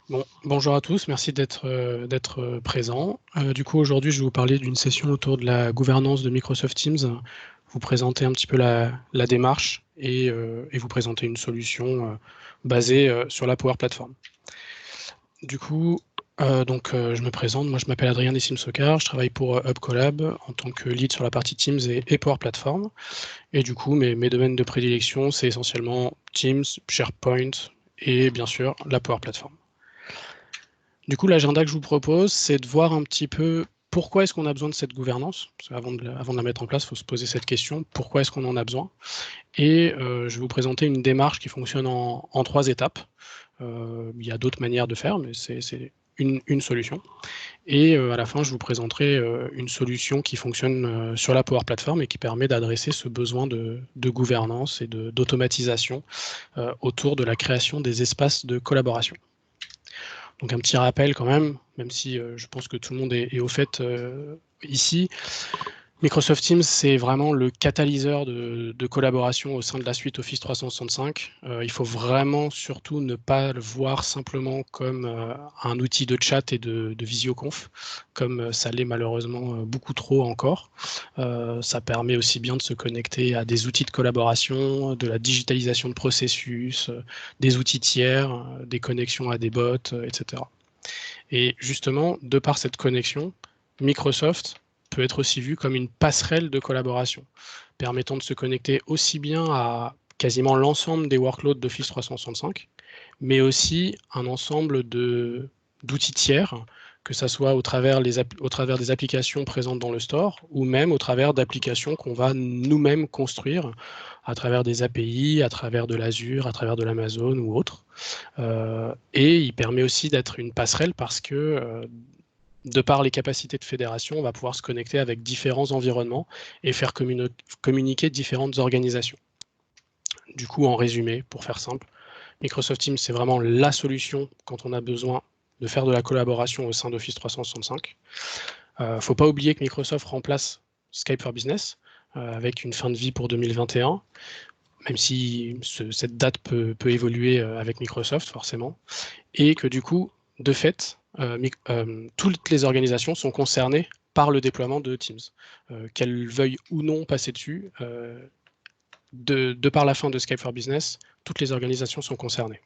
Bon, bonjour à tous, merci d'être présents. Du coup, aujourd'hui, je vais vous parler d'une session autour de la gouvernance de Microsoft Teams, vous présenter un petit peu la démarche et vous présenter une solution basée sur la Power Platform. Du coup, je me présente, moi je m'appelle Adrien Dessim-Socard, je travaille pour HubCollab en tant que lead sur la partie Teams et Power Platform. Et du coup, mes domaines de prédilection, c'est essentiellement Teams, SharePoint et bien sûr la Power Platform. Du coup, l'agenda que je vous propose, c'est de voir un petit peu pourquoi est-ce qu'on a besoin de cette gouvernance. Parce qu'avant avant de la mettre en place, il faut se poser cette question, pourquoi est-ce qu'on en a besoin? Et je vais vous présenter une démarche qui fonctionne en 3 étapes. Il y a d'autres manières de faire, mais c'est une solution. Et à la fin, je vous présenterai une solution qui fonctionne sur la Power Platform et qui permet d'adresser ce besoin de gouvernance et d'automatisation autour de la création des espaces de collaboration. Donc un petit rappel quand même si je pense que tout le monde est au fait ici. Microsoft Teams, c'est vraiment le catalyseur de collaboration au sein de la suite Office 365. Il faut vraiment surtout ne pas le voir simplement comme un outil de chat et de visioconf, comme ça l'est malheureusement beaucoup trop encore. Ça permet aussi bien de se connecter à des outils de collaboration, de la digitalisation de processus, des outils tiers, des connexions à des bots, etc. Et justement, de par cette connexion, Microsoft peut être aussi vu comme une passerelle de collaboration, permettant de se connecter aussi bien à quasiment l'ensemble des workloads d'Office 365, mais aussi un ensemble d'outils tiers, que ce soit au travers des applications présentes dans le store ou même au travers d'applications qu'on va nous-mêmes construire à travers des API, à travers de l'Azure, à travers de l'Amazon ou autre. Et il permet aussi d'être une passerelle parce que de par les capacités de fédération, on va pouvoir se connecter avec différents environnements et faire communiquer différentes organisations. Du coup, en résumé, pour faire simple, Microsoft Teams, c'est vraiment la solution quand on a besoin de faire de la collaboration au sein d'Office 365. Il ne faut pas oublier que Microsoft remplace Skype for Business avec une fin de vie pour 2021, même si cette date peut évoluer avec Microsoft, forcément, et que du coup, de fait, toutes les organisations sont concernées par le déploiement de Teams. Qu'elles veuillent ou non passer dessus, de par la fin de Skype for Business, toutes les organisations sont concernées.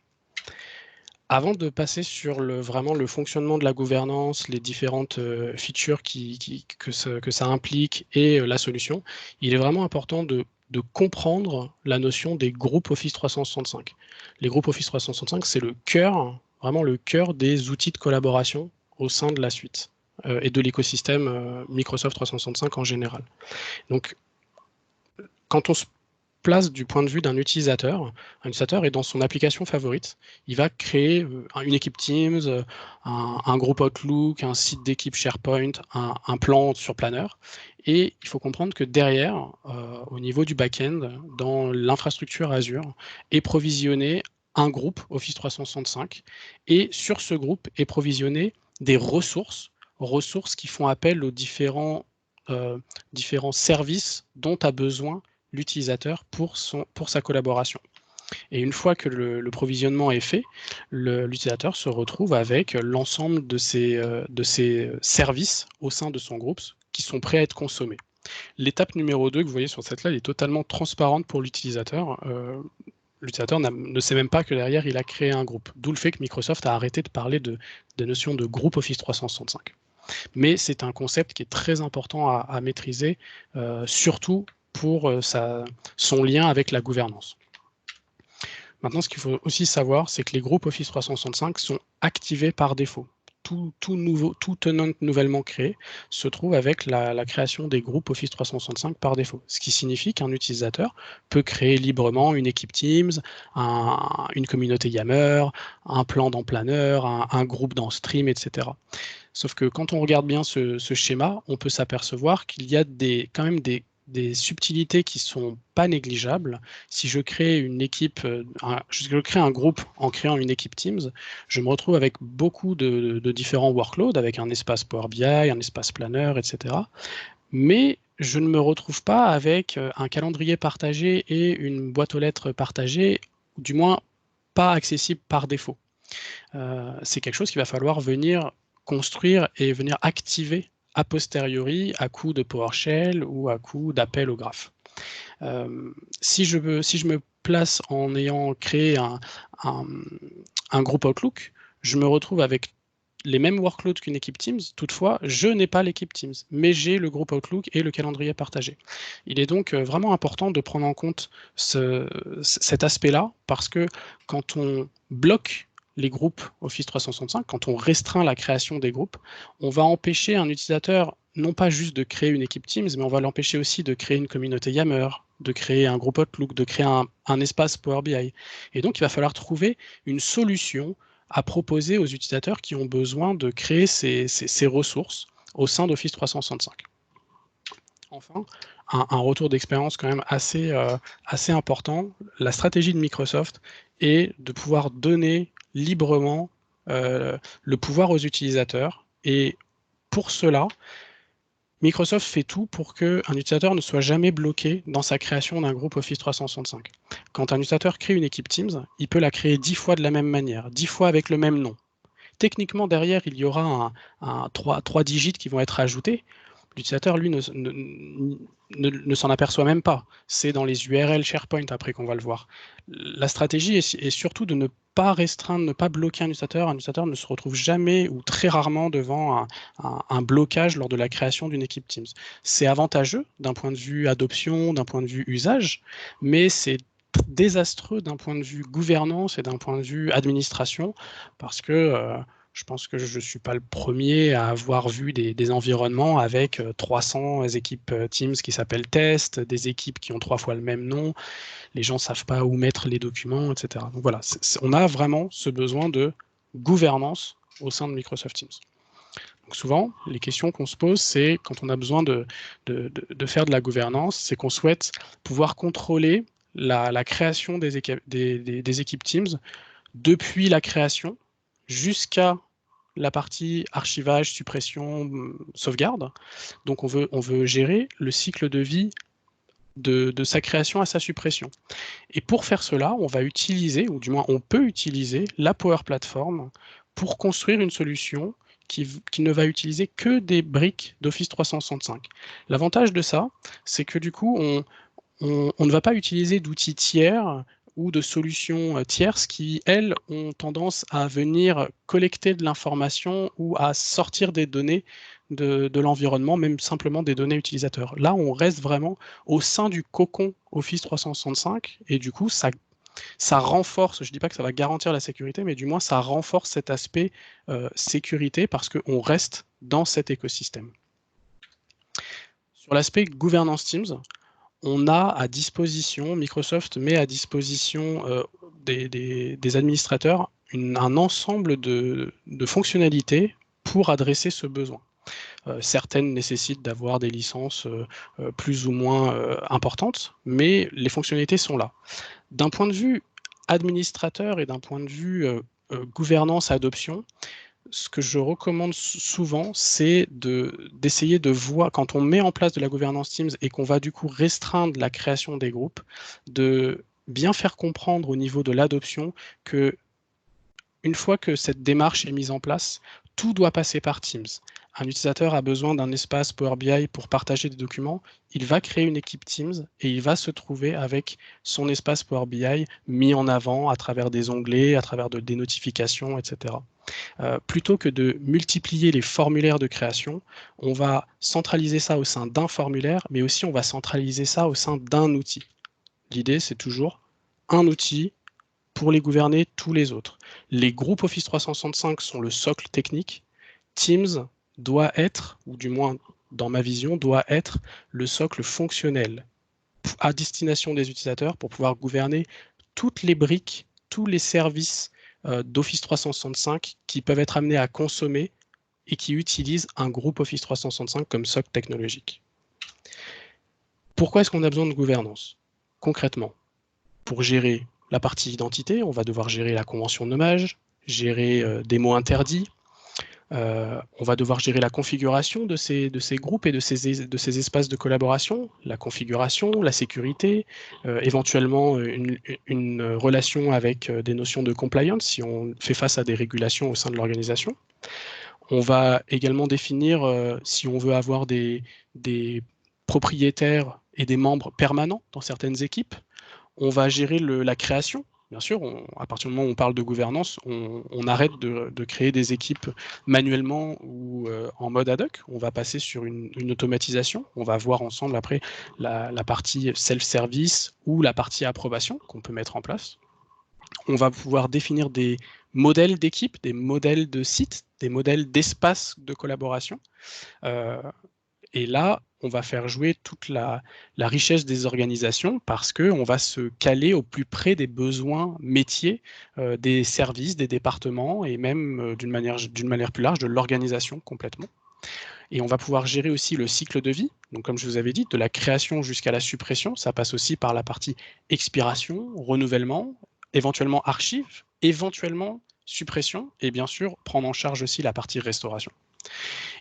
Avant de passer sur vraiment le fonctionnement de la gouvernance, les différentes features que ça implique et la solution, il est vraiment important de comprendre la notion des groupes Office 365. Les groupes Office 365, c'est le cœur, vraiment le cœur des outils de collaboration au sein de la suite et de l'écosystème Microsoft 365 en général. Donc, quand on se place du point de vue d'un utilisateur. Un utilisateur est dans son application favorite. Il va créer une équipe Teams, un groupe Outlook, un site d'équipe SharePoint, un plan sur Planner. Et il faut comprendre que derrière, au niveau du back-end, dans l'infrastructure Azure, est provisionné un groupe Office 365. Et sur ce groupe est provisionné des ressources qui font appel aux différents services dont a besoin l'utilisateur pour sa collaboration. Et une fois que le provisionnement est fait, l'utilisateur se retrouve avec l'ensemble de ces services au sein de son groupe qui sont prêts à être consommés. L'étape numéro 2 que vous voyez sur cette slide est totalement transparente pour l'utilisateur. L'utilisateur ne sait même pas que derrière, il a créé un groupe. D'où le fait que Microsoft a arrêté de parler de notion de groupe Office 365. Mais c'est un concept qui est très important à maîtriser, surtout pour son lien avec la gouvernance. Maintenant, ce qu'il faut aussi savoir, c'est que les groupes Office 365 sont activés par défaut. Tout tenant nouvellement créé se trouve avec la création des groupes Office 365 par défaut. Ce qui signifie qu'un utilisateur peut créer librement une équipe Teams, une communauté Yammer, un plan dans Planner, un groupe dans Stream, etc. Sauf que quand on regarde bien ce schéma, on peut s'apercevoir qu'il y a quand même des subtilités qui sont pas négligeables. Si je crée une équipe, je crée un groupe en créant une équipe Teams, je me retrouve avec beaucoup de différents workloads, avec un espace Power BI, un espace Planner, etc. Mais je ne me retrouve pas avec un calendrier partagé et une boîte aux lettres partagée, ou du moins pas accessible par défaut. C'est quelque chose qu'il va falloir venir construire et venir activer a posteriori à coup de PowerShell ou à coup d'appel au graphe. Si je me place en ayant créé un groupe Outlook, je me retrouve avec les mêmes workloads qu'une équipe Teams. Toutefois, je n'ai pas l'équipe Teams, mais j'ai le groupe Outlook et le calendrier partagé. Il est donc vraiment important de prendre en compte cet aspect-là, parce que quand on bloque les groupes Office 365, quand on restreint la création des groupes, on va empêcher un utilisateur non pas juste de créer une équipe Teams, mais on va l'empêcher aussi de créer une communauté Yammer, de créer un groupe Outlook, de créer un espace Power BI. Et donc, il va falloir trouver une solution à proposer aux utilisateurs qui ont besoin de créer ces ressources au sein d'Office 365. Enfin, un retour d'expérience quand même assez important. La stratégie de Microsoft est de pouvoir donner librement le pouvoir aux utilisateurs. Et pour cela, Microsoft fait tout pour qu'un utilisateur ne soit jamais bloqué dans sa création d'un groupe Office 365. Quand un utilisateur crée une équipe Teams, il peut la créer 10 fois de la même manière, 10 fois avec le même nom. Techniquement, derrière, il y aura trois digits qui vont être ajoutés. L'utilisateur, lui, ne s'en aperçoit même pas. C'est dans les URL SharePoint après qu'on va le voir. La stratégie est surtout de ne pas restreindre, ne pas bloquer un utilisateur. Un utilisateur ne se retrouve jamais ou très rarement devant un blocage lors de la création d'une équipe Teams. C'est avantageux d'un point de vue adoption, d'un point de vue usage, mais c'est désastreux d'un point de vue gouvernance et d'un point de vue administration, parce que je pense que je ne suis pas le premier à avoir vu des environnements avec 300 équipes Teams qui s'appellent test, des équipes qui ont 3 fois le même nom, les gens ne savent pas où mettre les documents, etc. Donc voilà, on a vraiment ce besoin de gouvernance au sein de Microsoft Teams. Donc souvent, les questions qu'on se pose, c'est quand on a besoin de faire de la gouvernance, c'est qu'on souhaite pouvoir contrôler la création des équipes Teams depuis la création jusqu'à la partie archivage, suppression, sauvegarde. Donc on veut gérer le cycle de vie de sa création à sa suppression. Et pour faire cela, on va utiliser, ou du moins on peut utiliser, la Power Platform pour construire une solution qui ne va utiliser que des briques d'Office 365. L'avantage de ça, c'est que du coup, on ne va pas utiliser d'outils tiers ou de solutions tierces qui, elles, ont tendance à venir collecter de l'information ou à sortir des données de l'environnement, même simplement des données utilisateurs. Là, on reste vraiment au sein du cocon Office 365 et du coup, ça renforce, je ne dis pas que ça va garantir la sécurité, mais du moins, ça renforce cet aspect sécurité parce qu'on reste dans cet écosystème. Sur l'aspect gouvernance Teams, on a à disposition, Microsoft met à disposition des administrateurs un ensemble de fonctionnalités pour adresser ce besoin. Certaines nécessitent d'avoir des licences plus ou moins importantes, mais les fonctionnalités sont là. D'un point de vue administrateur et d'un point de vue gouvernance, adoption, ce que je recommande souvent, c'est d'essayer de voir, quand on met en place de la gouvernance Teams et qu'on va du coup restreindre la création des groupes, de bien faire comprendre au niveau de l'adoption que une fois que cette démarche est mise en place, tout doit passer par Teams. Un utilisateur a besoin d'un espace Power BI pour partager des documents, il va créer une équipe Teams et il va se trouver avec son espace Power BI mis en avant à travers des onglets, à travers des notifications, etc. Plutôt que de multiplier les formulaires de création, on va centraliser ça au sein d'un formulaire, mais aussi on va centraliser ça au sein d'un outil. L'idée, c'est toujours un outil pour les gouverner tous les autres. Les groupes Office 365 sont le socle technique. Teams doit être, ou du moins dans ma vision, doit être le socle fonctionnel à destination des utilisateurs pour pouvoir gouverner toutes les briques, tous les services d'Office 365 qui peuvent être amenés à consommer et qui utilisent un groupe Office 365 comme socle technologique. Pourquoi est-ce qu'on a besoin de gouvernance? Concrètement, pour gérer la partie identité, on va devoir gérer la convention de nommage, gérer des mots interdits, On va devoir gérer la configuration de ces groupes et de ces espaces de collaboration, la configuration, la sécurité, éventuellement une relation avec des notions de compliance si on fait face à des régulations au sein de l'organisation. On va également définir si on veut avoir des propriétaires et des membres permanents dans certaines équipes. On va gérer la création. Bien sûr, à partir du moment où on parle de gouvernance, on arrête de créer des équipes manuellement ou en mode ad hoc. On va passer sur une automatisation. On va voir ensemble après la partie self-service ou la partie approbation qu'on peut mettre en place. On va pouvoir définir des modèles d'équipe, des modèles de site, des modèles d'espace de collaboration. Et là, on va faire jouer toute la richesse des organisations parce qu'on va se caler au plus près des besoins métiers des services, des départements et même d'une manière plus large de l'organisation complètement. Et on va pouvoir gérer aussi le cycle de vie. Donc, comme je vous avais dit, de la création jusqu'à la suppression, ça passe aussi par la partie expiration, renouvellement, éventuellement archive, éventuellement suppression et bien sûr prendre en charge aussi la partie restauration.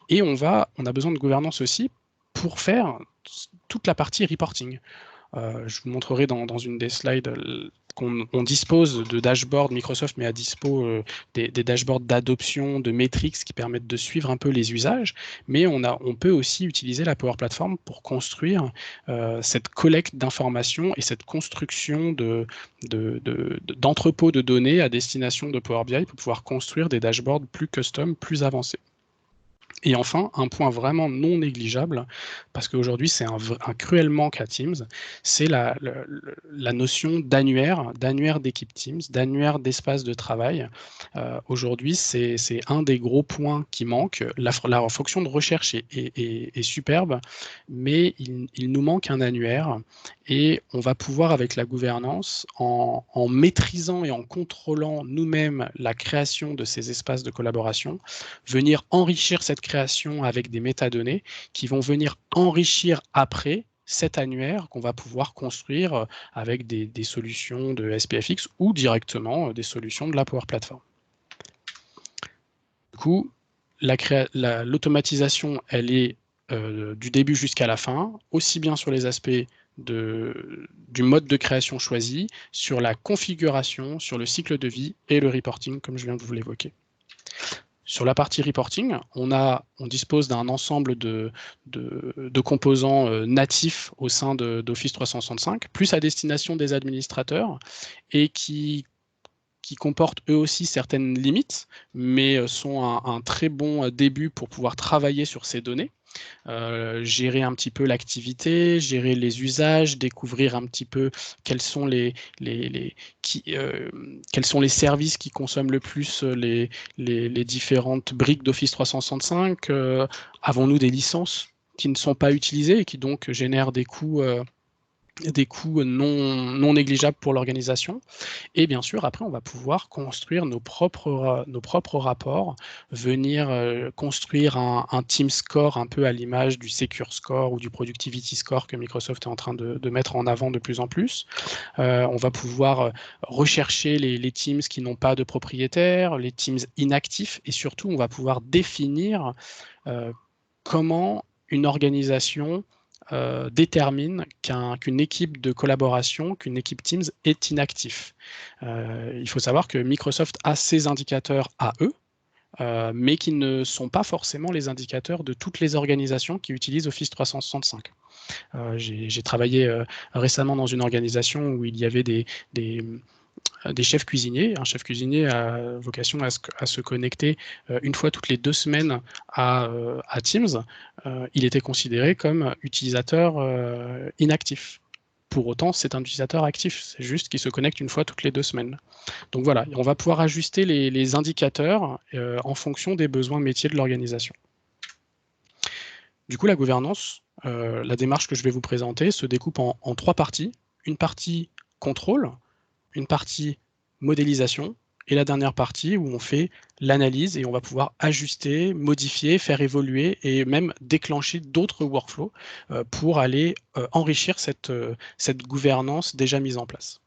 Et on a besoin de gouvernance aussi pour faire toute la partie reporting. Je vous montrerai dans une des slides qu'on dispose de dashboards, Microsoft met à dispo des dashboards d'adoption, de métriques qui permettent de suivre un peu les usages, mais on peut aussi utiliser la Power Platform pour construire cette collecte d'informations et cette construction d'entrepôts de données à destination de Power BI pour pouvoir construire des dashboards plus custom, plus avancés. Et enfin, un point vraiment non négligeable, parce qu'aujourd'hui c'est un cruel manque à Teams, c'est la notion d'annuaire d'équipe Teams, d'annuaire d'espace de travail. Aujourd'hui, c'est un des gros points qui manque. La fonction de recherche est superbe, mais il nous manque un annuaire. Et on va pouvoir, avec la gouvernance, en maîtrisant et en contrôlant nous-mêmes la création de ces espaces de collaboration, venir enrichir cette création avec des métadonnées qui vont venir enrichir après cet annuaire qu'on va pouvoir construire avec des solutions de SPFX ou directement des solutions de la Power Platform. Du coup, l'automatisation, elle est du début jusqu'à la fin, aussi bien sur les aspects du mode de création choisi, sur la configuration, sur le cycle de vie et le reporting, comme je viens de vous l'évoquer. Sur la partie reporting, on dispose d'un ensemble de composants natifs au sein d'Office 365, plus à destination des administrateurs, et qui comportent eux aussi certaines limites, mais sont un très bon début pour pouvoir travailler sur ces données. Gérer un petit peu l'activité, gérer les usages, découvrir un petit peu quels sont les services qui consomment le plus les différentes briques d'Office 365. Avons-nous des licences qui ne sont pas utilisées et qui donc génèrent des coûts non négligeables pour l'organisation. Et bien sûr, après, on va pouvoir construire nos propres rapports, venir construire un team score un peu à l'image du Secure Score ou du Productivity Score que Microsoft est en train de mettre en avant de plus en plus. On va pouvoir rechercher les teams qui n'ont pas de propriétaires, les teams inactifs, et surtout, on va pouvoir définir comment une organisation détermine qu'une équipe de collaboration, qu'une équipe Teams est inactif. Il faut savoir que Microsoft a ses indicateurs à eux, mais qui ne sont pas forcément les indicateurs de toutes les organisations qui utilisent Office 365. J'ai travaillé récemment dans une organisation où il y avait des chefs cuisiniers. Un chef cuisinier a vocation à se connecter une fois toutes les 2 semaines à Teams. Il était considéré comme utilisateur inactif. Pour autant, c'est un utilisateur actif. C'est juste qu'il se connecte une fois toutes les 2 semaines. Donc voilà, on va pouvoir ajuster les indicateurs en fonction des besoins métiers de l'organisation. Du coup, la gouvernance, la démarche que je vais vous présenter se découpe en 3 parties. Une partie contrôle, une partie modélisation et la dernière partie où on fait l'analyse et on va pouvoir ajuster, modifier, faire évoluer et même déclencher d'autres workflows pour aller enrichir cette gouvernance déjà mise en place.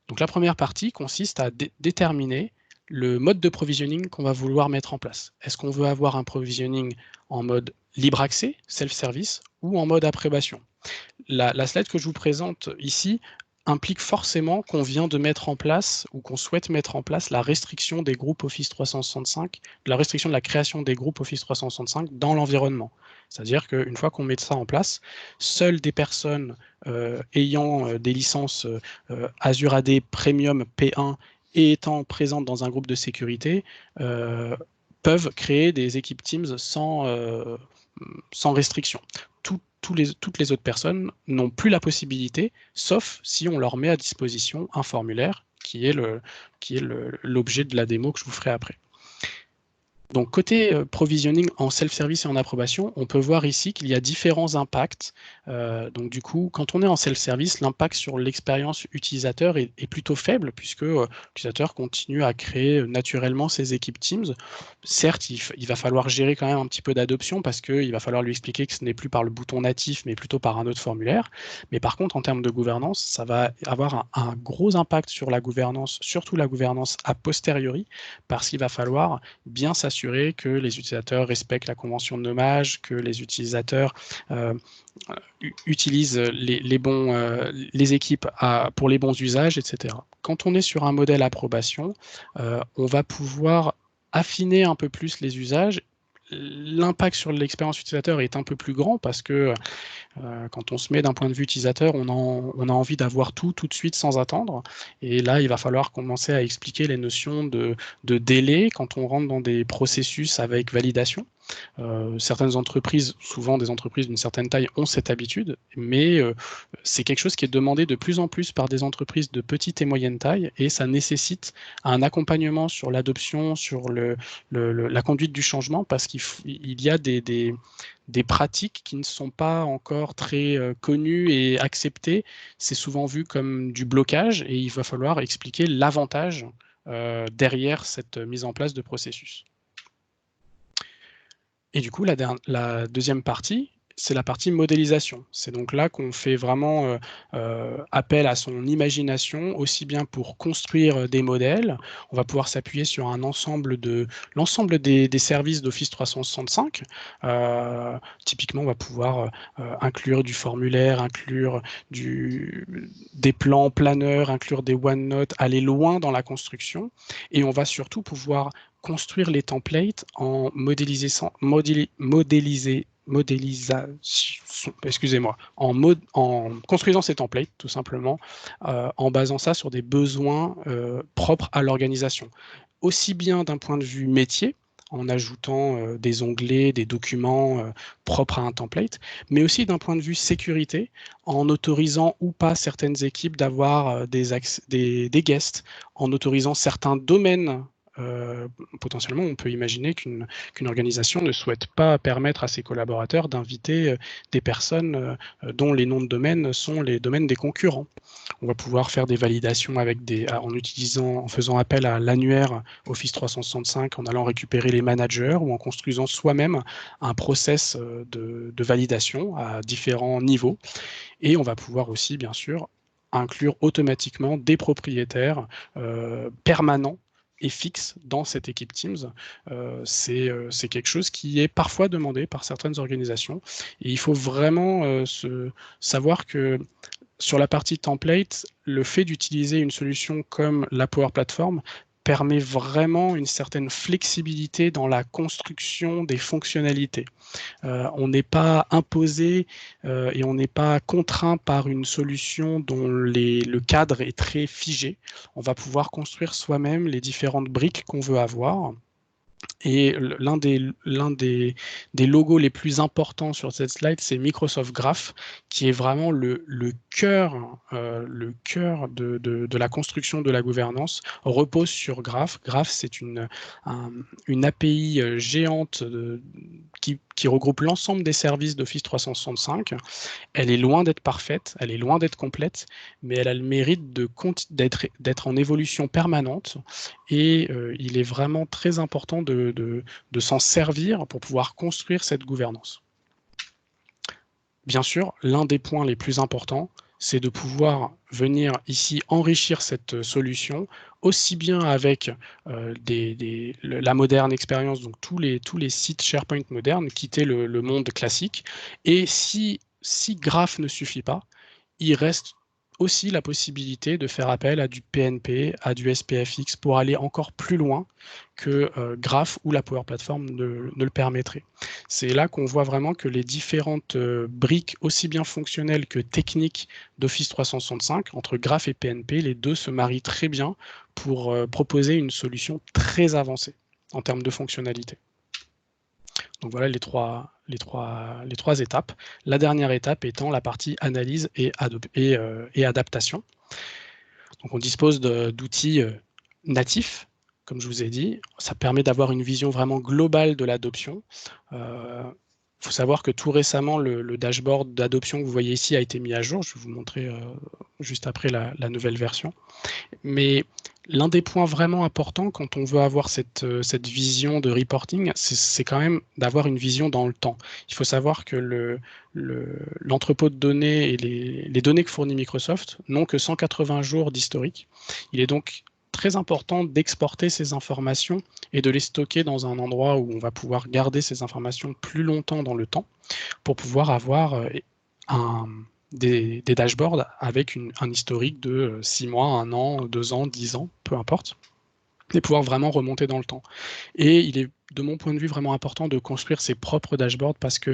Donc la première partie consiste à déterminer le mode de provisioning qu'on va vouloir mettre en place. Est-ce qu'on veut avoir un provisioning en mode libre accès, self-service, ou en mode approbation? La slide que je vous présente ici implique forcément qu'on vient de mettre en place ou qu'on souhaite mettre en place la restriction des groupes Office 365, la restriction de la création des groupes Office 365 dans l'environnement. C'est-à-dire qu'une fois qu'on met ça en place, seules des personnes ayant des licences Azure AD Premium P1 et étant présentes dans un groupe de sécurité peuvent créer des équipes Teams sans restriction. Toutes les autres personnes n'ont plus la possibilité, sauf si on leur met à disposition un formulaire qui est l'objet de la démo que je vous ferai après. Donc côté provisioning en self-service et en approbation, on peut voir ici qu'il y a différents impacts. Donc du coup, quand on est en self-service, l'impact sur l'expérience utilisateur est plutôt faible puisque l'utilisateur continue à créer naturellement ses équipes Teams. Certes, il va falloir gérer quand même un petit peu d'adoption parce qu'il va falloir lui expliquer que ce n'est plus par le bouton natif mais plutôt par un autre formulaire. Mais par contre, en termes de gouvernance, ça va avoir un gros impact sur la gouvernance, surtout la gouvernance a posteriori, parce qu'il va falloir bien s'assurer que les utilisateurs respectent la convention de nommage, que les utilisateurs utilisent les équipes pour les bons usages, etc. Quand on est sur un modèle approbation, on va pouvoir affiner un peu plus les usages. L'impact sur l'expérience utilisateur est un peu plus grand parce que quand on se met d'un point de vue utilisateur, on a envie d'avoir tout de suite sans attendre. Et là, il va falloir commencer à expliquer les notions de délai quand on rentre dans des processus avec validation. Certaines entreprises, souvent des entreprises d'une certaine taille, ont cette habitude, mais c'est quelque chose qui est demandé de plus en plus par des entreprises de petite et moyenne taille, et ça nécessite un accompagnement sur l'adoption, sur la conduite du changement, parce qu'il y a des pratiques qui ne sont pas encore très connues et acceptées. C'est souvent vu comme du blocage, et il va falloir expliquer l'avantage derrière cette mise en place de processus. Et du coup, la deuxième partie, c'est la partie modélisation. C'est donc là qu'on fait vraiment appel à son imagination, aussi bien pour construire des modèles. On va pouvoir s'appuyer sur l'ensemble des services d'Office 365. Typiquement, on va pouvoir inclure du formulaire, inclure des plans planeurs, inclure des OneNote, aller loin dans la construction. Et on va surtout pouvoir construire les templates en en construisant ces templates, tout simplement, en basant ça sur des besoins propres à l'organisation. Aussi bien d'un point de vue métier, en ajoutant des onglets, des documents propres à un template, mais aussi d'un point de vue sécurité, en autorisant ou pas certaines équipes d'avoir des guests, en autorisant certains domaines. Potentiellement, on peut imaginer qu'une organisation ne souhaite pas permettre à ses collaborateurs d'inviter des personnes dont les noms de domaine sont les domaines des concurrents. On va pouvoir faire des validations en faisant appel à l'annuaire Office 365, en allant récupérer les managers ou en construisant soi-même un process de validation à différents niveaux. Et on va pouvoir aussi, bien sûr, inclure automatiquement des propriétaires permanents et fixe dans cette équipe Teams. C'est quelque chose qui est parfois demandé par certaines organisations. Et il faut vraiment savoir que sur la partie template, le fait d'utiliser une solution comme la Power Platform permet vraiment une certaine flexibilité dans la construction des fonctionnalités. On n'est pas imposé et on n'est pas contraint par une solution dont le cadre est très figé. On va pouvoir construire soi-même les différentes briques qu'on veut avoir. Et l'un des logos les plus importants sur cette slide, c'est Microsoft Graph, qui est vraiment le cœur de la construction de la gouvernance, repose sur Graph. Graph, c'est une API géante qui regroupe l'ensemble des services d'Office 365. Elle est loin d'être parfaite, elle est loin d'être complète, mais elle a le mérite d'être en évolution permanente, et il est vraiment très important de s'en servir pour pouvoir construire cette gouvernance. Bien sûr, l'un des points les plus importants, c'est de pouvoir venir ici enrichir cette solution aussi bien avec la moderne expérience, donc tous les sites SharePoint modernes, quitter le monde classique. Et si Graph ne suffit pas, il reste aussi la possibilité de faire appel à du PNP, à du SPFX pour aller encore plus loin que Graph ou la Power Platform ne le permettrait. C'est là qu'on voit vraiment que les différentes briques, aussi bien fonctionnelles que techniques d'Office 365, entre Graph et PNP, les deux se marient très bien pour proposer une solution très avancée en termes de fonctionnalité. Donc voilà les trois étapes. La dernière étape étant la partie analyse et adaptation. Donc on dispose d'outils natifs, comme je vous ai dit. Ça permet d'avoir une vision vraiment globale de l'adoption. Il faut savoir que tout récemment, le dashboard d'adoption que vous voyez ici a été mis à jour. Je vais vous montrer juste après la nouvelle version. Mais l'un des points vraiment importants quand on veut avoir cette vision de reporting, c'est quand même d'avoir une vision dans le temps. Il faut savoir que l'entrepôt de données et les données que fournit Microsoft n'ont que 180 jours d'historique. Il est donc très important d'exporter ces informations et de les stocker dans un endroit où on va pouvoir garder ces informations plus longtemps dans le temps pour pouvoir avoir des dashboards avec un historique de 6 mois, 1 an, 2 ans, 10 ans, peu importe, et pouvoir vraiment remonter dans le temps. Et il est, de mon point de vue, vraiment important de construire ses propres dashboards parce que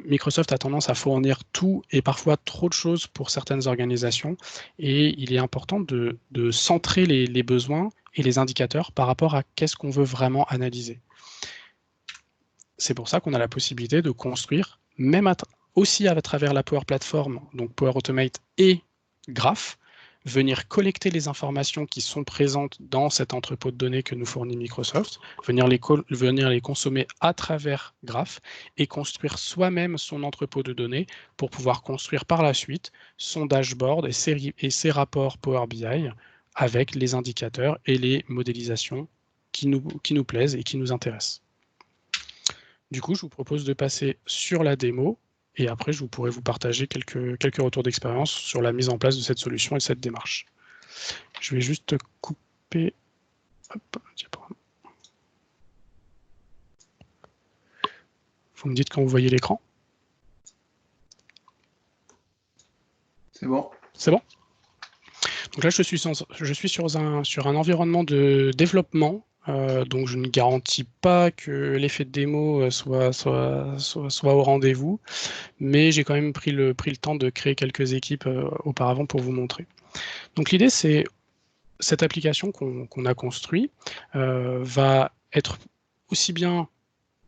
Microsoft a tendance à fournir tout et parfois trop de choses pour certaines organisations, et il est important de centrer les besoins et les indicateurs par rapport à qu'est-ce qu'on veut vraiment analyser. C'est pour ça qu'on a la possibilité de construire, même aussi à travers la Power Platform, donc Power Automate et Graph, venir collecter les informations qui sont présentes dans cet entrepôt de données que nous fournit Microsoft, venir les consommer à travers Graph et construire soi-même son entrepôt de données pour pouvoir construire par la suite son dashboard et ses rapports Power BI avec les indicateurs et les modélisations qui nous plaisent et qui nous intéressent. Du coup, je vous propose de passer sur la démo et après, je pourrai vous partager quelques retours d'expérience sur la mise en place de cette solution et de cette démarche. Je vais juste couper. Hop, vous me dites quand vous voyez l'écran. C'est bon. C'est bon. Donc là, je suis sur un environnement de développement. Donc je ne garantis pas que l'effet de démo soit au rendez-vous, mais j'ai quand même pris le temps de créer quelques équipes auparavant pour vous montrer. Donc l'idée, c'est cette application qu'on a construite va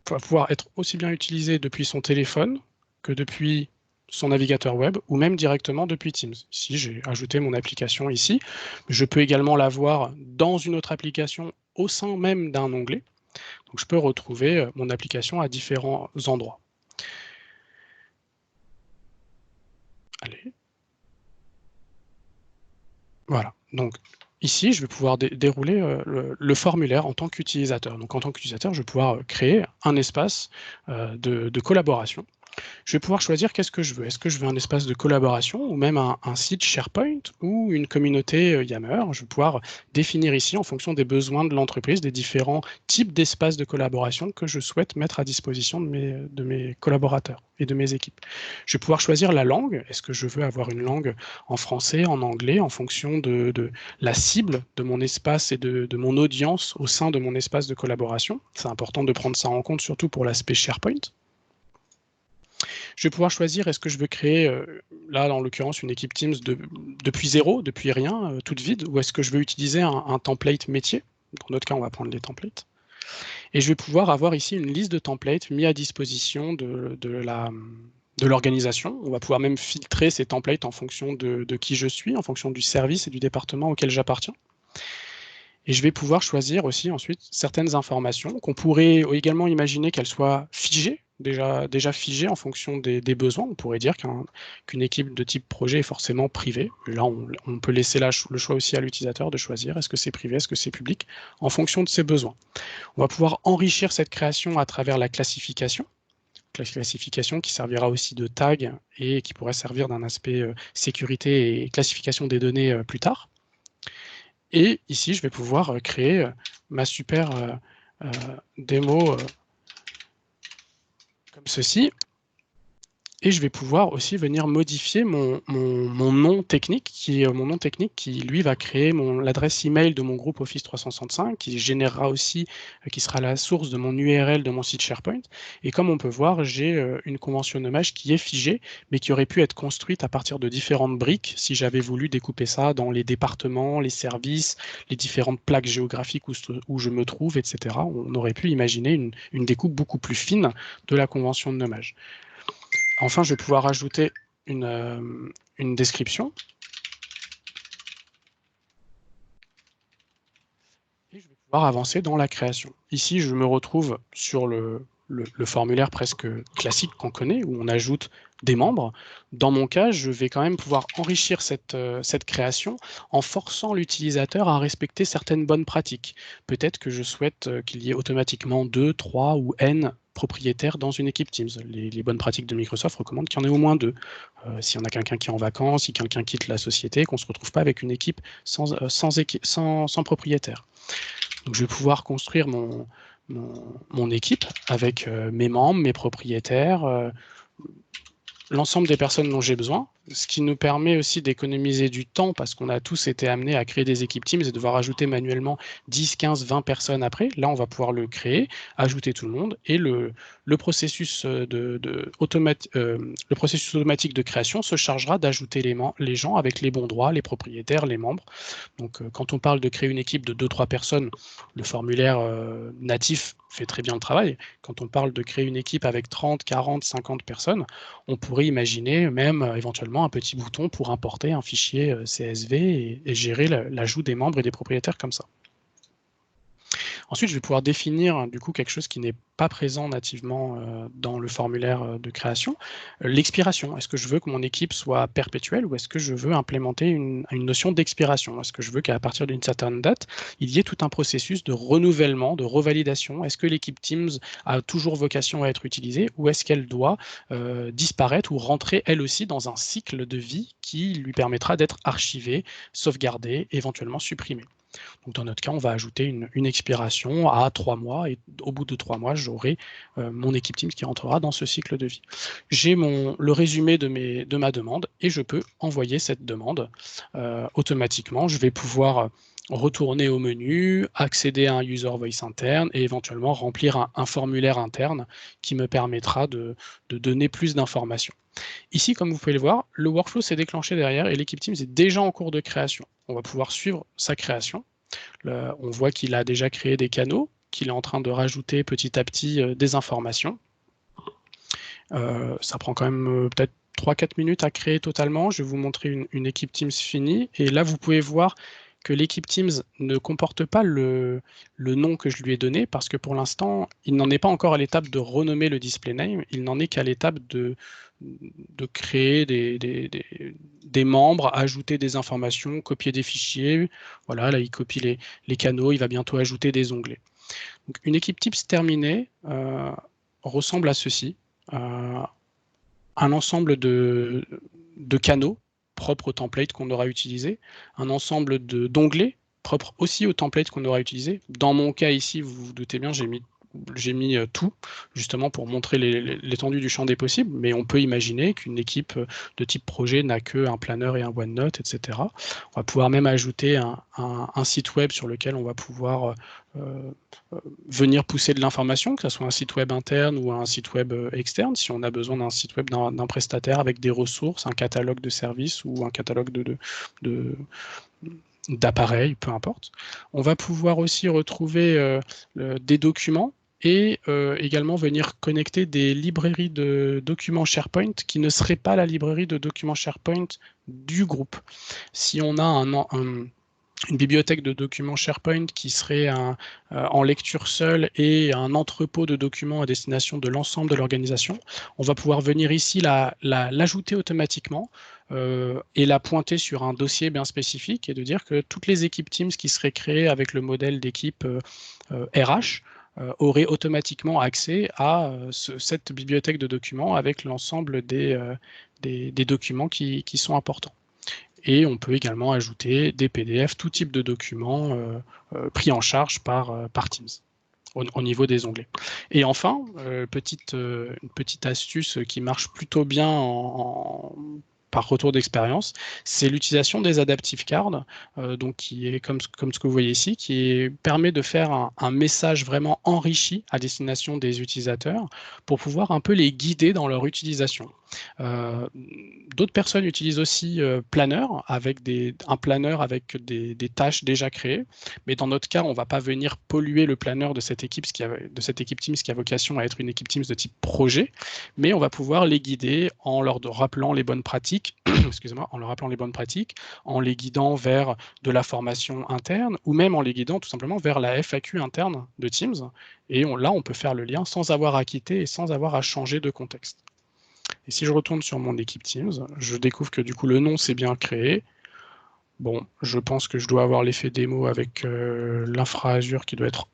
pouvoir être aussi bien utilisée depuis son téléphone que depuis son navigateur web ou même directement depuis Teams. Ici, j'ai ajouté mon application ici. Je peux également la voir dans une autre application au sein même d'un onglet. Donc, je peux retrouver mon application à différents endroits. Allez. Voilà. Donc, ici, je vais pouvoir dérouler le formulaire en tant qu'utilisateur. Donc, en tant qu'utilisateur, je vais pouvoir créer un espace de collaboration. Je vais pouvoir choisir qu'est-ce que je veux. Est-ce que je veux un espace de collaboration ou même un site SharePoint ou une communauté Yammer? Je vais pouvoir définir ici, en fonction des besoins de l'entreprise, des différents types d'espaces de collaboration que je souhaite mettre à disposition de mes collaborateurs et de mes équipes. Je vais pouvoir choisir la langue. Est-ce que je veux avoir une langue en français, en anglais, en fonction de la cible de mon espace et de mon audience au sein de mon espace de collaboration? C'est important de prendre ça en compte, surtout pour l'aspect SharePoint. Je vais pouvoir choisir, est-ce que je veux créer, là en l'occurrence, une équipe Teams depuis zéro, depuis rien, toute vide, ou est-ce que je veux utiliser un template métier? Dans notre cas, on va prendre les templates. Et je vais pouvoir avoir ici une liste de templates mis à disposition de l'organisation. On va pouvoir même filtrer ces templates en fonction de qui je suis, en fonction du service et du département auquel j'appartiens. Et je vais pouvoir choisir aussi ensuite certaines informations qu'on pourrait également imaginer qu'elles soient figées, déjà figées en fonction des besoins. On pourrait dire qu'une équipe de type projet est forcément privée. Là, on peut laisser le choix aussi à l'utilisateur de choisir est-ce que c'est privé, est-ce que c'est public, en fonction de ses besoins. On va pouvoir enrichir cette création à travers la classification qui servira aussi de tag et qui pourrait servir d'un aspect sécurité et classification des données plus tard. Et ici, je vais pouvoir créer ma super démo comme ceci. Et je vais pouvoir aussi venir modifier mon nom technique, qui lui va créer l'adresse email de mon groupe Office 365, qui générera aussi, qui sera la source de mon URL de mon site SharePoint. Et comme on peut voir, j'ai une convention de nommage qui est figée, mais qui aurait pu être construite à partir de différentes briques, si j'avais voulu découper ça dans les départements, les services, les différentes plaques géographiques où je me trouve, etc. On aurait pu imaginer une découpe beaucoup plus fine de la convention de nommage. Enfin, je vais pouvoir ajouter une description. Et je vais pouvoir avancer dans la création. Ici, je me retrouve sur le formulaire presque classique qu'on connaît, où on ajoute des membres. Dans mon cas, je vais quand même pouvoir enrichir cette création en forçant l'utilisateur à respecter certaines bonnes pratiques. Peut-être que je souhaite qu'il y ait automatiquement 2, 3 ou N propriétaires dans une équipe Teams. Les bonnes pratiques de Microsoft recommandent qu'il y en ait au moins 2. Si on a quelqu'un qui est en vacances, si quelqu'un quitte la société, qu'on ne se retrouve pas avec une équipe sans propriétaire. Donc, je vais pouvoir construire mon équipe avec mes membres, mes propriétaires, l'ensemble des personnes dont j'ai besoin, ce qui nous permet aussi d'économiser du temps parce qu'on a tous été amenés à créer des équipes Teams et devoir ajouter manuellement 10, 15, 20 personnes après. Là, on va pouvoir le créer, ajouter tout le monde et le processus automatique de création se chargera d'ajouter les gens avec les bons droits, les propriétaires, les membres. Donc, quand on parle de créer une équipe de 2-3 personnes, le formulaire natif fait très bien le travail. Quand on parle de créer une équipe avec 30, 40, 50 personnes, on pourrait imaginer même éventuellement un petit bouton pour importer un fichier CSV et gérer l'ajout des membres et des propriétaires comme ça. Ensuite, je vais pouvoir définir du coup quelque chose qui n'est pas présent nativement dans le formulaire de création, l'expiration. Est-ce que je veux que mon équipe soit perpétuelle ou est-ce que je veux implémenter une notion d'expiration? Est-ce que je veux qu'à partir d'une certaine date, il y ait tout un processus de renouvellement, de revalidation? Est-ce que l'équipe Teams a toujours vocation à être utilisée ou est-ce qu'elle doit disparaître ou rentrer elle aussi dans un cycle de vie qui lui permettra d'être archivée, sauvegardée, éventuellement supprimée? Donc dans notre cas, on va ajouter une expiration à 3 mois et au bout de 3 mois, j'aurai mon équipe Teams qui rentrera dans ce cycle de vie. J'ai le résumé de ma demande et je peux envoyer cette demande automatiquement. Je vais pouvoir retourner au menu, accéder à un user voice interne et éventuellement remplir un formulaire interne qui me permettra de donner plus d'informations. Ici, comme vous pouvez le voir, le workflow s'est déclenché derrière et l'équipe Teams est déjà en cours de création. On va pouvoir suivre sa création. Là, on voit qu'il a déjà créé des canaux, qu'il est en train de rajouter petit à petit des informations. Ça prend quand même peut-être 3-4 minutes à créer totalement. Je vais vous montrer une équipe Teams finie. Et là, vous pouvez voir que l'équipe Teams ne comporte pas le nom que je lui ai donné parce que pour l'instant, il n'en est pas encore à l'étape de renommer le display name. Il n'en est qu'à l'étape de créer des membres, ajouter des informations, copier des fichiers. Voilà, là, il copie les canaux. Il va bientôt ajouter des onglets. Donc, une équipe Teams terminée ressemble à ceci. Un ensemble de canaux propres au template qu'on aura utilisé, un ensemble d'onglets propres aussi au template qu'on aura utilisé. Dans mon cas ici, vous vous doutez bien, j'ai mis tout, justement pour montrer l'étendue du champ des possibles, mais on peut imaginer qu'une équipe de type projet n'a qu'un planeur et un OneNote, etc. On va pouvoir même ajouter un site web sur lequel on va pouvoir venir pousser de l'information, que ce soit un site web interne ou un site web externe, si on a besoin d'un site web d'un prestataire avec des ressources, un catalogue de services ou un catalogue d'appareils, peu importe. On va pouvoir aussi retrouver des documents et également venir connecter des librairies de documents SharePoint qui ne seraient pas la librairie de documents SharePoint du groupe. Si on a une bibliothèque de documents SharePoint qui serait en lecture seule et un entrepôt de documents à destination de l'ensemble de l'organisation, on va pouvoir venir ici l'ajouter automatiquement et la pointer sur un dossier bien spécifique et de dire que toutes les équipes Teams qui seraient créées avec le modèle d'équipe RH auraient automatiquement accès à cette bibliothèque de documents avec l'ensemble des documents qui sont importants. Et on peut également ajouter des PDF, tout type de documents pris en charge par Teams au niveau des onglets. Et enfin, une petite astuce qui marche plutôt bien par retour d'expérience, c'est l'utilisation des adaptive cards, donc qui est comme ce que vous voyez ici, qui permet de faire un message vraiment enrichi à destination des utilisateurs pour pouvoir un peu les guider dans leur utilisation. D'autres personnes utilisent aussi Planner, avec un planner avec des tâches déjà créées, mais dans notre cas, on ne va pas venir polluer le planner de cette équipe Teams qui a vocation à être une équipe Teams de type projet, mais on va pouvoir les guider en leur rappelant les bonnes pratiques, excusez-moi, en leur rappelant les bonnes pratiques, en les guidant vers de la formation interne, ou même en les guidant tout simplement vers la FAQ interne de Teams. Et là, on peut faire le lien sans avoir à quitter et sans avoir à changer de contexte. Et si je retourne sur mon équipe Teams, je découvre que du coup le nom s'est bien créé. Bon, je pense que je dois avoir l'effet démo avec l'infra Azure qui doit être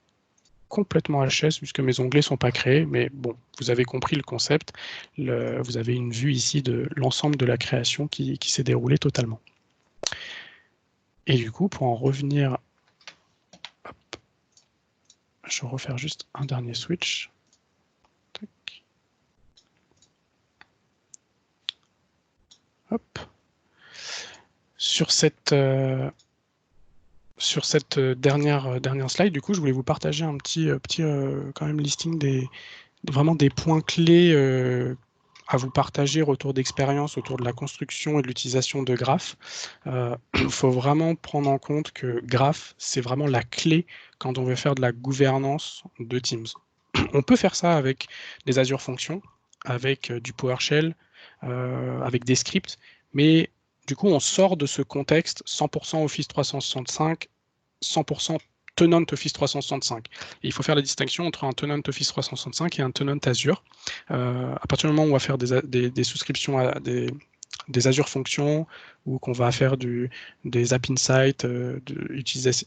complètement HS puisque mes onglets ne sont pas créés, mais bon, vous avez compris le concept. Vous avez une vue ici de l'ensemble de la création qui s'est déroulée totalement. Et du coup, pour en revenir, hop, je vais refaire juste un dernier switch. Tac. Hop. Sur cette dernière slide, du coup, je voulais vous partager un petit quand même listing vraiment des points clés à vous partager retour d'expérience autour de la construction et de l'utilisation de Graph. Il faut vraiment prendre en compte que Graph, c'est vraiment la clé quand on veut faire de la gouvernance de Teams. On peut faire ça avec des Azure Functions, avec du PowerShell, avec des scripts, mais du coup, on sort de ce contexte 100% Office 365, 100% tenant Office 365. Et il faut faire la distinction entre un tenant Office 365 et un tenant Azure. À partir du moment où on va faire des souscriptions à des Azure Functions ou qu'on va faire des App Insight,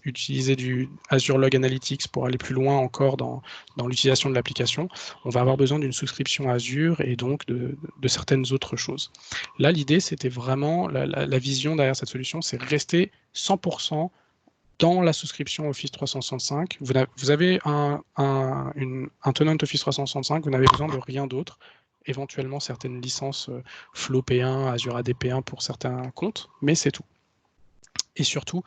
utiliser du Azure Log Analytics pour aller plus loin encore dans l'utilisation de l'application, on va avoir besoin d'une souscription Azure et donc de certaines autres choses. Là, l'idée, c'était vraiment, la vision derrière cette solution, c'est rester 100% dans la souscription Office 365. Vous avez un tenant Office 365, vous n'avez besoin de rien d'autre. Éventuellement certaines licences Flow P1, Azure AD P1 pour certains comptes, mais c'est tout. Et surtout,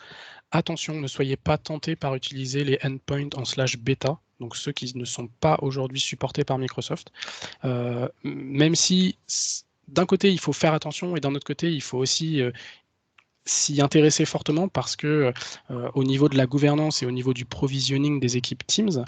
attention, ne soyez pas tentés par utiliser les endpoints en /beta, donc ceux qui ne sont pas aujourd'hui supportés par Microsoft. Même si d'un côté, il faut faire attention et d'un autre côté, il faut aussi s'y intéresser fortement parce que au niveau de la gouvernance et au niveau du provisioning des équipes Teams,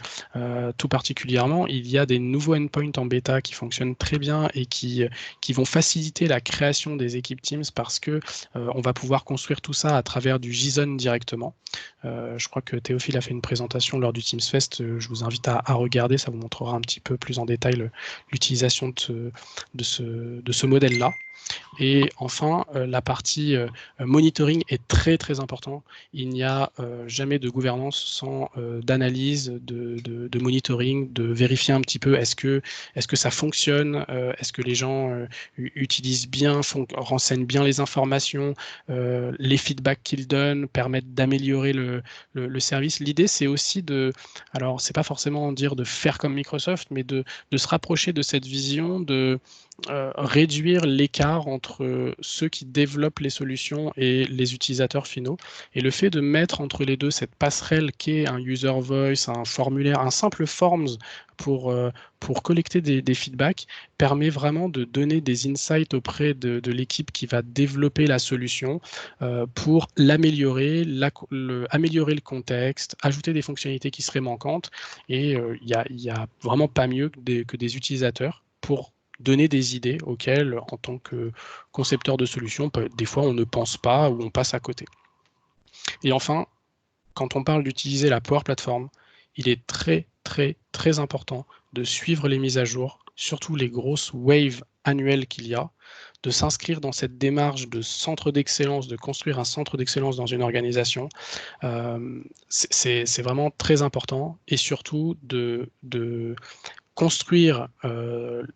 tout particulièrement, il y a des nouveaux endpoints en bêta qui fonctionnent très bien et qui vont faciliter la création des équipes Teams parce que on va pouvoir construire tout ça à travers du JSON directement. Je crois que Théophile a fait une présentation lors du Teams Fest. Je vous invite à regarder, ça vous montrera un petit peu plus en détail l'utilisation de ce modèle-là. Et enfin, la partie monitoring est très très important. Il n'y a jamais de gouvernance sans d'analyse, de monitoring, de vérifier un petit peu est-ce que ça fonctionne, est-ce que les gens utilisent bien, renseignent bien les informations, les feedbacks qu'ils donnent permettent d'améliorer le service. L'idée, c'est aussi alors c'est pas forcément dire de faire comme Microsoft, mais de se rapprocher de cette vision de réduire l'écart entre ceux qui développent les solutions et les utilisateurs finaux. Et le fait de mettre entre les deux cette passerelle qu'est un user voice, un formulaire, un simple forms pour collecter des feedbacks permet vraiment de donner des insights auprès de l'équipe qui va développer la solution pour l'améliorer, améliorer le contexte, ajouter des fonctionnalités qui seraient manquantes. Et il y a vraiment pas mieux que des utilisateurs pour donner des idées auxquelles, en tant que concepteur de solutions, des fois on ne pense pas ou on passe à côté. Et enfin, quand on parle d'utiliser la Power Platform, il est très très très important de suivre les mises à jour, surtout les grosses waves annuelles qu'il y a, de s'inscrire dans cette démarche de centre d'excellence, de construire un centre d'excellence dans une organisation. C'est vraiment très important et surtout de construire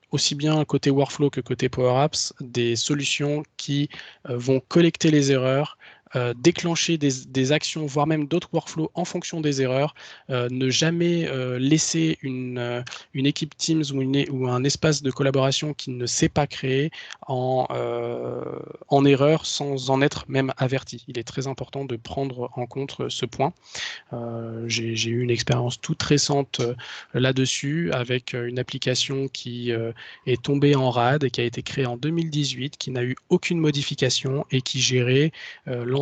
aussi bien côté workflow que côté Power Apps des solutions qui vont collecter les erreurs, déclencher des actions, voire même d'autres workflows en fonction des erreurs, ne jamais laisser une équipe Teams ou un espace de collaboration qui ne s'est pas créé en erreur sans en être même averti. Il est très important de prendre en compte ce point. J'ai eu une expérience toute récente là-dessus avec une application qui est tombée en rade et qui a été créée en 2018, qui n'a eu aucune modification et qui gérait l'ensemble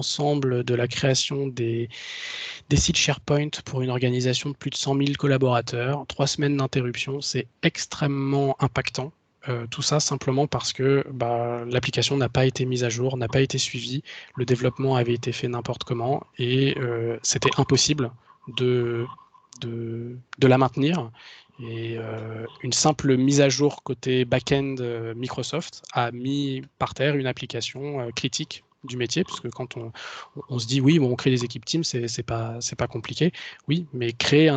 de la création des sites SharePoint pour une organisation de plus de 100 000 collaborateurs. 3 semaines d'interruption, c'est extrêmement impactant. Tout ça simplement parce que l'application n'a pas été mise à jour, n'a pas été suivie, le développement avait été fait n'importe comment et c'était impossible de la maintenir. Et une simple mise à jour côté back-end Microsoft a mis par terre une application critique du métier, parce que quand on se dit oui, bon, on crée des équipes Teams, c'est pas compliqué. Oui, mais créer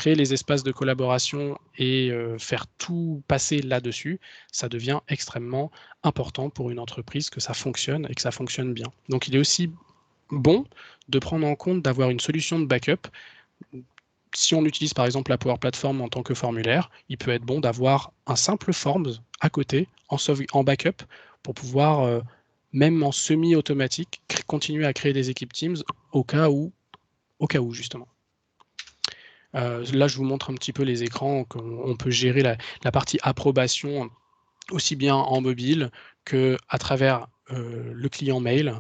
les espaces de collaboration et faire tout passer là-dessus, ça devient extrêmement important pour une entreprise que ça fonctionne et que ça fonctionne bien. Donc il est aussi bon de prendre en compte d'avoir une solution de backup. Si on utilise par exemple la Power Platform en tant que formulaire, il peut être bon d'avoir un simple Forms à côté en backup pour pouvoir même en semi-automatique, continuer à créer des équipes Teams au cas où justement. Là, je vous montre un petit peu les écrans, on peut gérer la partie approbation aussi bien en mobile qu'à travers le client mail,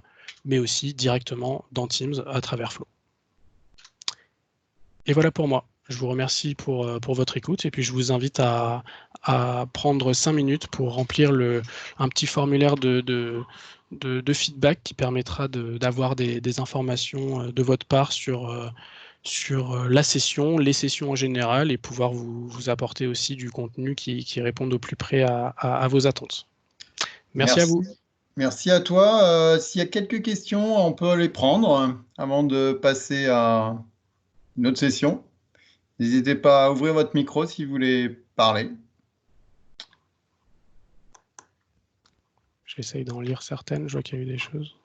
mais aussi directement dans Teams à travers Flow. Et voilà pour moi. Je vous remercie pour votre écoute et puis je vous invite à prendre 5 minutes pour remplir un petit formulaire de feedback qui permettra d'avoir des informations de votre part sur la session, les sessions en général et pouvoir vous apporter aussi du contenu qui réponde au plus près à vos attentes. Merci à vous. Merci à toi. S'il y a quelques questions, on peut les prendre avant de passer à une autre session. N'hésitez pas à ouvrir votre micro si vous voulez parler. J'essaye d'en lire certaines, je vois qu'il y a eu des choses.